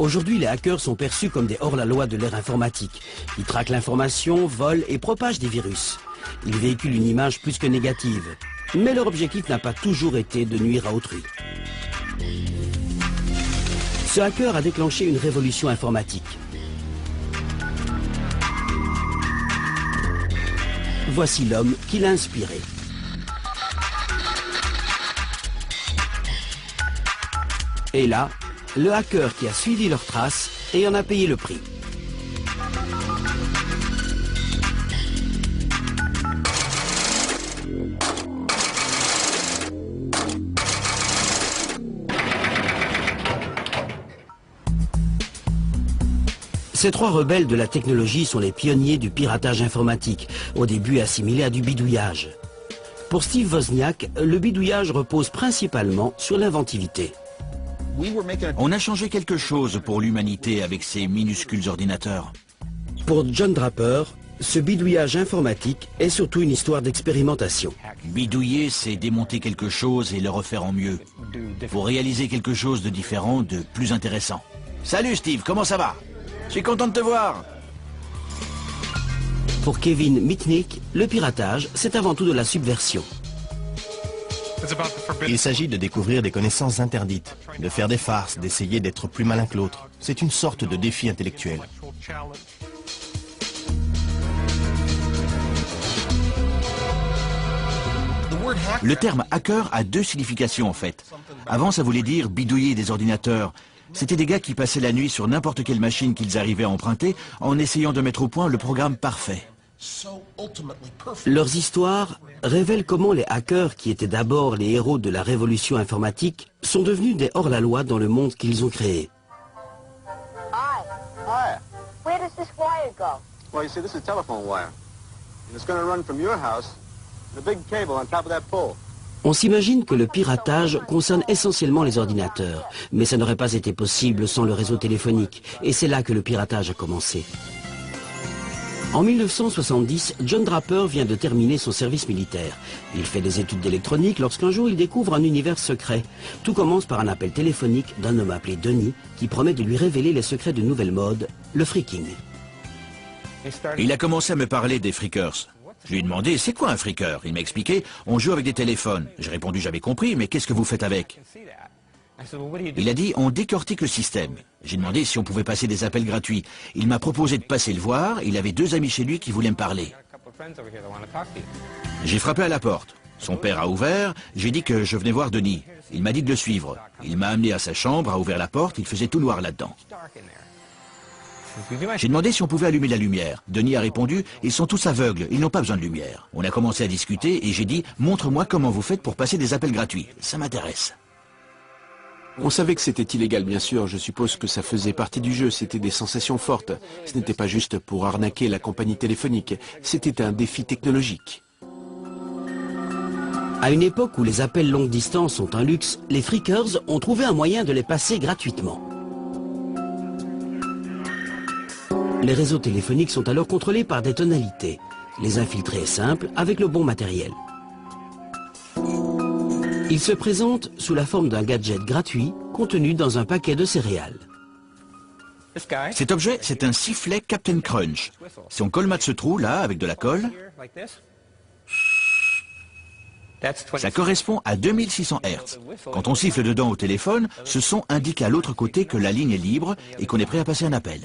Aujourd'hui, les hackers sont perçus comme des hors-la-loi de l'ère informatique. Ils traquent l'information, volent et propagent des virus. Ils véhiculent une image plus que négative. Mais leur objectif n'a pas toujours été de nuire à autrui. Ce hacker a déclenché une révolution informatique. Voici l'homme qui l'a inspiré. Et là, le hacker qui a suivi leurs traces et en a payé le prix. Ces trois rebelles de la technologie sont les pionniers du piratage informatique, au début assimilé à du bidouillage. Pour Steve Wozniak, le bidouillage repose principalement sur l'inventivité. On a changé quelque chose pour l'humanité avec ces minuscules ordinateurs. Pour John Draper, ce bidouillage informatique est surtout une histoire d'expérimentation. Bidouiller, c'est démonter quelque chose et le refaire en mieux. Pour réaliser quelque chose de différent, de plus intéressant. Salut Steve, comment ça va? Je suis content de te voir. Pour Kevin Mitnick, le piratage, c'est avant tout de la subversion. Il s'agit de découvrir des connaissances interdites, de faire des farces, d'essayer d'être plus malin que l'autre. C'est une sorte de défi intellectuel. Le terme hacker a deux significations en fait. Avant, ça voulait dire bidouiller des ordinateurs. C'était des gars qui passaient la nuit sur n'importe quelle machine qu'ils arrivaient à emprunter en essayant de mettre au point le programme parfait. Leurs histoires révèlent comment les hackers, qui étaient d'abord les héros de la révolution informatique, sont devenus des hors-la-loi dans le monde qu'ils ont créé. Hi. Where does this wire go? Well, you see, this is telephone wire. And it's going to run from your house, the big cable on top of that pole. On s'imagine que le piratage concerne essentiellement les ordinateurs, mais ça n'aurait pas été possible sans le réseau téléphonique, et c'est là que le piratage a commencé. En 1970, John Draper vient de terminer son service militaire. Il fait des études d'électronique lorsqu'un jour il découvre un univers secret. Tout commence par un appel téléphonique d'un homme appelé Denis qui promet de lui révéler les secrets d'une nouvelle mode, le freaking. Il a commencé à me parler des freakers. Je lui ai demandé, c'est quoi un freaker? Il m'a expliqué, on joue avec des téléphones. J'ai répondu, j'avais compris, mais qu'est-ce que vous faites avec? Il a dit, on décortique le système. J'ai demandé si on pouvait passer des appels gratuits. Il m'a proposé de passer le voir, il avait deux amis chez lui qui voulaient me parler. J'ai frappé à la porte. Son père a ouvert, j'ai dit que je venais voir Denis. Il m'a dit de le suivre. Il m'a amené à sa chambre, a ouvert la porte, il faisait tout noir là-dedans. J'ai demandé si on pouvait allumer la lumière. Denis a répondu, ils sont tous aveugles, ils n'ont pas besoin de lumière. On a commencé à discuter et j'ai dit, montre-moi comment vous faites pour passer des appels gratuits. Ça m'intéresse. On savait que c'était illégal, bien sûr. Je suppose que ça faisait partie du jeu. C'était des sensations fortes. Ce n'était pas juste pour arnaquer la compagnie téléphonique. C'était un défi technologique. À une époque où les appels longue distance sont un luxe, les freakers ont trouvé un moyen de les passer gratuitement. Les réseaux téléphoniques sont alors contrôlés par des tonalités. Les infiltrer est simple avec le bon matériel. Ils se présentent sous la forme d'un gadget gratuit contenu dans un paquet de céréales. Cet objet, c'est un sifflet Captain Crunch. Si on colmate ce trou là avec de la colle, ça correspond à 2600 Hz. Quand on siffle dedans au téléphone, ce son indique à l'autre côté que la ligne est libre et qu'on est prêt à passer un appel.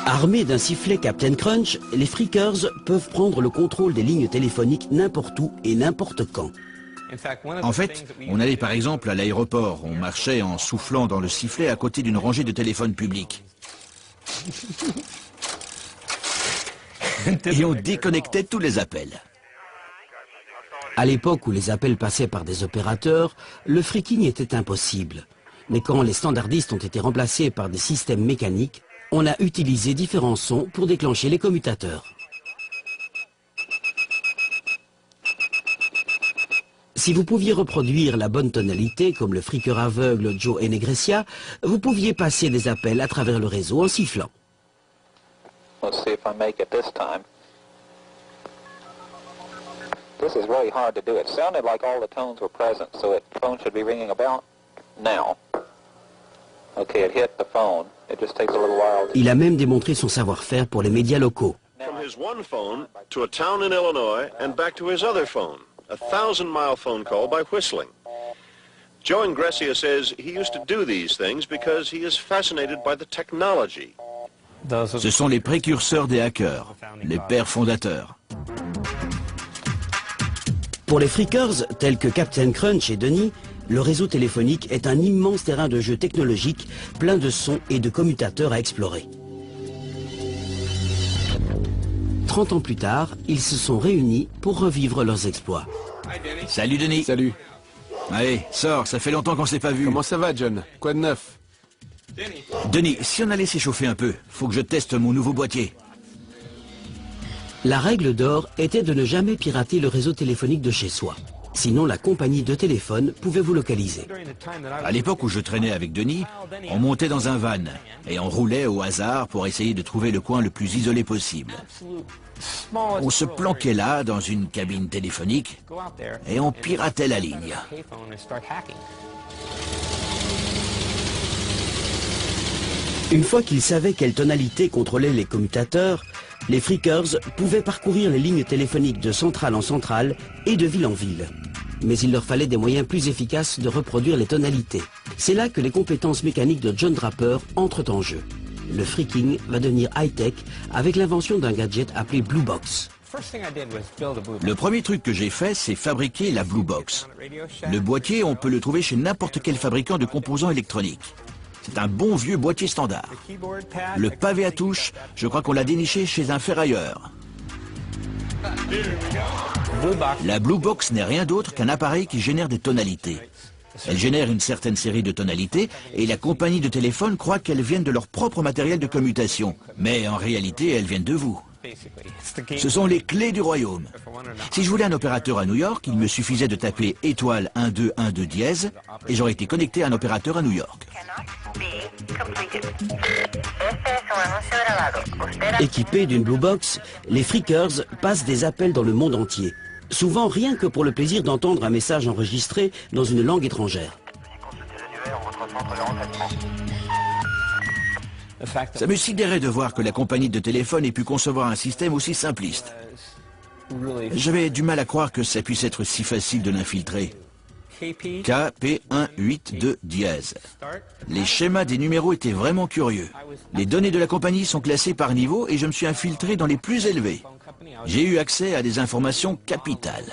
Armés d'un sifflet Captain Crunch, les freakers peuvent prendre le contrôle des lignes téléphoniques n'importe où et n'importe quand. En fait, on allait par exemple à l'aéroport, on marchait en soufflant dans le sifflet à côté d'une rangée de téléphones publics. Et on déconnectait tous les appels. À l'époque où les appels passaient par des opérateurs, le freaking était impossible. Mais quand les standardistes ont été remplacés par des systèmes mécaniques, on a utilisé différents sons pour déclencher les commutateurs. Si vous pouviez reproduire la bonne tonalité, comme le freaker aveugle Joe Enegresia, vous pouviez passer des appels à travers le réseau en sifflant. Let's see if I make it this time. This is really hard to do. It sounded like all the tones were present, so the phone should be ringing about now. Il a même démontré son savoir-faire pour les médias locaux. From his one phone to a town in Illinois and back to his other phone, a 1,000-mile phone call by whistling. Joe Ingressia says he used to do these things because he is fascinated by the technology. Ce sont les précurseurs des hackers, les pères fondateurs. Pour les freakers, tels que Captain Crunch et Denis, le réseau téléphonique est un immense terrain de jeu technologique, plein de sons et de commutateurs à explorer. 30 ans plus tard, ils se sont réunis pour revivre leurs exploits. Salut Denis. Salut. Allez, sors, ça fait longtemps qu'on s'est pas vu. Comment ça va, John? Quoi de neuf? Denis, si on allait s'échauffer un peu, faut que je teste mon nouveau boîtier. La règle d'or était de ne jamais pirater le réseau téléphonique de chez soi. Sinon, la compagnie de téléphone pouvait vous localiser. À l'époque où je traînais avec Denis, on montait dans un van et on roulait au hasard pour essayer de trouver le coin le plus isolé possible. On se planquait là, dans une cabine téléphonique, et on piratait la ligne. Une fois qu'ils savaient quelle tonalité contrôlait les commutateurs, les freakers pouvaient parcourir les lignes téléphoniques de centrale en centrale et de ville en ville. Mais il leur fallait des moyens plus efficaces de reproduire les tonalités. C'est là que les compétences mécaniques de John Draper entrent en jeu. Le freaking va devenir high-tech avec l'invention d'un gadget appelé Blue Box. Le premier truc que j'ai fait, c'est fabriquer la Blue Box. Le boîtier, on peut le trouver chez n'importe quel fabricant de composants électroniques. C'est un bon vieux boîtier standard. Le pavé à touche, je crois qu'on l'a déniché chez un ferrailleur. La Blue Box n'est rien d'autre qu'un appareil qui génère des tonalités. Elle génère une certaine série de tonalités et la compagnie de téléphone croit qu'elles viennent de leur propre matériel de commutation. Mais en réalité, elles viennent de vous. Ce sont les clés du royaume. Si je voulais un opérateur à New York, il me suffisait de taper étoile 1212 dièse et j'aurais été connecté à un opérateur à New York. Équipés d'une Blue Box, les freakers passent des appels dans le monde entier. Souvent rien que pour le plaisir d'entendre un message enregistré dans une langue étrangère. Ça me sidérait de voir que la compagnie de téléphone ait pu concevoir un système aussi simpliste. J'avais du mal à croire que ça puisse être si facile de l'infiltrer. KP182 dièse. Les schémas des numéros étaient vraiment curieux. Les données de la compagnie sont classées par niveau et je me suis infiltré dans les plus élevés. J'ai eu accès à des informations capitales.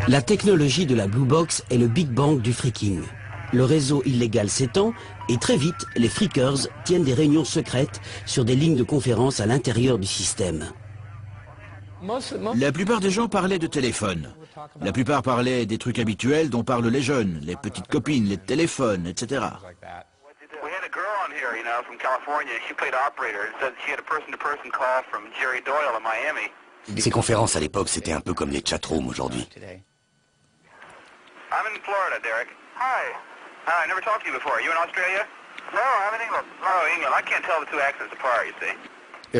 La technologie de la Blue Box est le Big Bang du freaking. Le réseau illégal s'étend et très vite, les freakers tiennent des réunions secrètes sur des lignes de conférence à l'intérieur du système. La plupart des gens parlaient de téléphone. La plupart parlaient des trucs habituels dont parlent les jeunes, les petites copines, les téléphones, etc. Ces conférences à l'époque, c'était un peu comme les chatrooms aujourd'hui.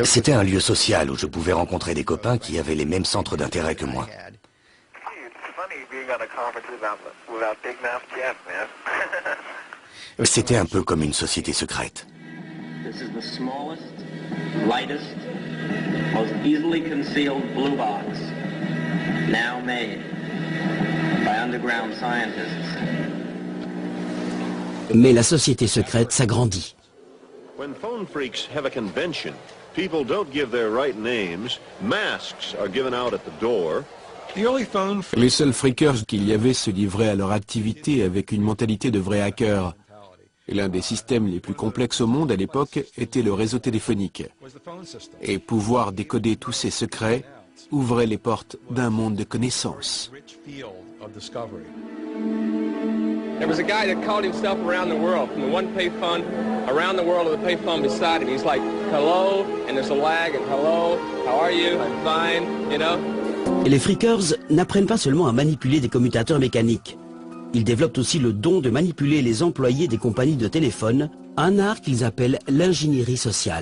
C'était un lieu social où je pouvais rencontrer des copains qui avaient les mêmes centres d'intérêt que moi. C'était un peu comme une société secrète. Mais la société secrète s'agrandit. When phone freaks have a convention, people don't give their right names, masks are given out at the door. Les seuls freakers qu'il y avait se livraient à leur activité avec une mentalité de vrais hackers. Et l'un des systèmes les plus complexes au monde à l'époque était le réseau téléphonique. Et pouvoir décoder tous ces secrets ouvrait les portes d'un monde de connaissances. There was a guy that called himself around the world, from the one payphone, around the world with a payphone beside him. He's like, hello, and there's a lag, and hello, how are you? I'm fine, you know? Et les freakers n'apprennent pas seulement à manipuler des commutateurs mécaniques. Ils développent aussi le don de manipuler les employés des compagnies de téléphone, un art qu'ils appellent l'ingénierie sociale.